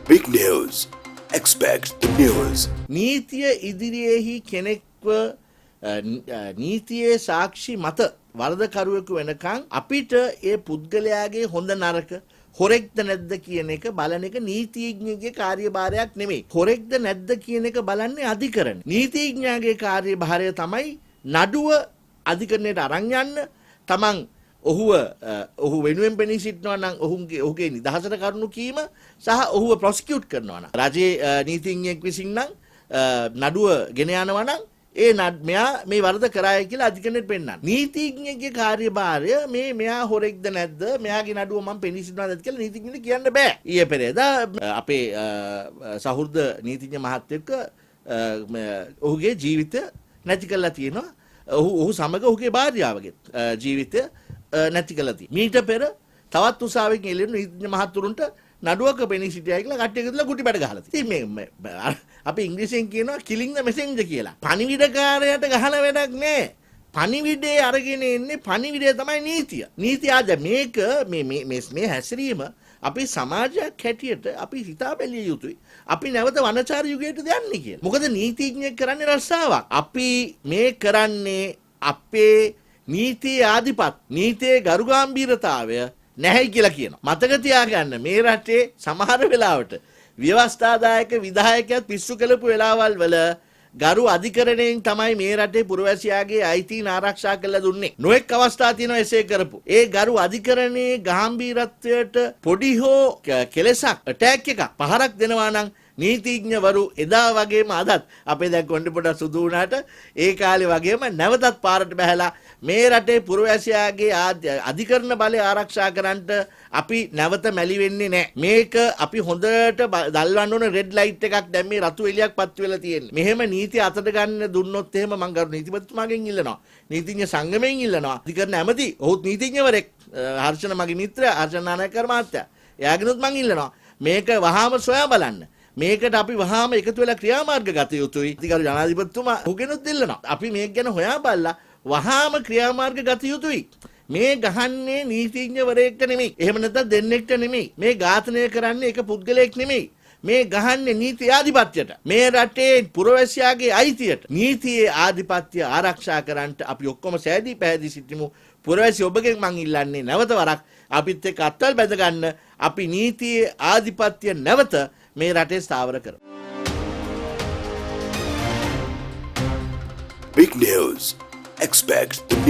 Big news. Expect the news. නීතිය ඉදිරියේහි කෙනෙක්ව නීතියේ සාක්ෂි මත වරදකරුවෙකු වෙනකන් අපිට ඒ පුද්ගලයාගේ හොඳ නරක හොරෙක්ද නැද්ද කියන එක බලන එක නීතිඥයෙකුගේ කාර්යභාරයක් නෙමෙයි. හොරෙක්ද නැද්ද කියන එක බලන්නේ අධිකරණය. නීතිඥයාගේ කාර්යභාරය තමයි නඩුව අධිකරණයට අරන් යන්න තමන් ඔහු වෙනුවෙන් පෙනී සිටිනවා නම් ඔහුගේ නිදහසට කරුණු කීම සහ ඔහුව ප්‍රොසිකියුට් කරනවා නම් රජයේ නීතිඥයෙක් විසින් නම් නඩුව ගෙන යනවා නම් මෙයා මේ වරද කරාය කියලා අධිකරණයට පෙන්නන්න. නීතිඥයෙකුගේ කාර්යභාරය මෙයා හොරෙක්ද නැද්ද මෙයාගේ නඩුව මම පෙනී සිටිනවද නැද්ද කියලා නීතිඥයෙකුට කියන්න බෑ. ඊයේ පෙරේදා අපේ සහෘද නීතිඥ මහත්තයෙක් ඔහුගේ ජීවිතය නැති කරලා තියෙනවා. ඔහු සමග ඔහුගේ භාර්යාවගේ ජීවිතය නැති කළා තියෙනවා. මීට පෙර තවත් උසාවියකින් එළියෙන නීතිඥ මහතුරුන්ට නඩුවක පෙනී සිටියයි කියලා කට්ටිය එකතුලා කුටි බඩ ගහලා තියෙනවා. ඉතින් මේ අපි ඉංග්‍රීසියෙන් කියනවා killing the messenger කියලා. පණිවිඩකාරයට ගහන වැඩක් නෑ. පණිවිඩේ අරගෙන එන්නේ පණිවිඩය තමයි නීතිය. නීතිය ආද මේක මේ හැසිරීම අපි සමාජයක් හැටියට අපි හිතා බැලිය යුතුයි. අපි නැවත වනචාර යුගයට යන්නේ කියලා. මොකද නීතිඥයෙක් කරන්නේ රස්සාවක්. අපි මේ කරන්නේ අපේ නීතියේ ආධිපත් නීතියේ ගරුගාම්භීරතාවය නැහැ කියලා කියනවා. මතක තියාගන්න මේ රටේ සමහර වෙලාවට ව්‍යවස්ථාදායක විධායකයත් පිස්සු කළපු වෙලාවල් වල ගරු අධිකරණයෙන් තමයි මේ රටේ පුරවැසියාගේ අයිතීන් ආරක්ෂා කරලා දුන්නේ. නොඑක් අවස්ථා තියෙනවා එසේ කරපු. ඒ ගරු අධිකරණයේ ගාම්භීරත්වයට පොඩි හෝ කෙලෙසක් ඇටැක් එකක් පහරක් දෙනවා නම් නීතිඥවරු එදා වගේම අදත් අපේ දැන් කොණ්ඩේ පොඩ සුදු වුණාට ඒ කාලේ වගේම නැවතත් පාරට බහැලා මේ රටේ පුරවැසියාගේ අධිකරණ බලය ආරක්ෂා කරන්නට අපි නැවත මැලි වෙන්නේ නැහැ. මේක අපි හොඳට දල්වන්න ඕන රෙඩ් ලයිට් එකක් දැන් මේ රතු එළියක් පත් වෙලා තියෙන්නේ. මෙහෙම නීති අතට ගන්න දුන්නොත් එහෙම මම ගරු නීතිපතිතුමාගෙන් ඉල්ලනවා. නීතිඥ සංගමයෙන් ඉල්ලනවා. අධිකරණ ඇමති ඔහුත් නීතිඥවරයෙක්. හර්ෂණ මගේ මිත්‍රයා හර්ෂණ නානායකර් මහත්තයා. එයාගෙනුත් මම ඉල්ලනවා. මේක වහාම සොයා බලන්න. මේකට අපි වහාම එකතු වෙලා ක්‍රියාමාර්ග ගත යුතුයි. අධිකාරී ජනාධිපතිතුමා ඔහුගෙනුත් ඉල්ලනවා. අපි මේක ගැන හොයා බලලා වහාම ක්‍රියාමාර්ග ගත යුතුයි. මේ ගහන්නේ නීතිඥවරයෙක්ට නෙමෙයි. එහෙම නැත්නම් දෙන්නෙක්ට නෙමෙයි. මේ ඝාතනය කරන්නේ එක පුද්ගලයෙක් නෙමෙයි. මේ ගහන්නේ නීති ආධිපත්‍යයට. මේ රටේ පුරවැසියාගේ අයිතියට. නීතියේ ආධිපත්‍ය ආරක්ෂා කරන්නට අපි ඔක්කොම සෑදී පැහැදී සිටිමු. පුරවැසි ඔබගෙන් මං ඉල්ලන්නේ නැවත වරක් අපිත් එක්ක අත්වල බැඳ ගන්න. අපි නීතියේ ආධිපත්‍ය නැවත මේ රටේ ස්ථාවර කරමු. Big news. Expect the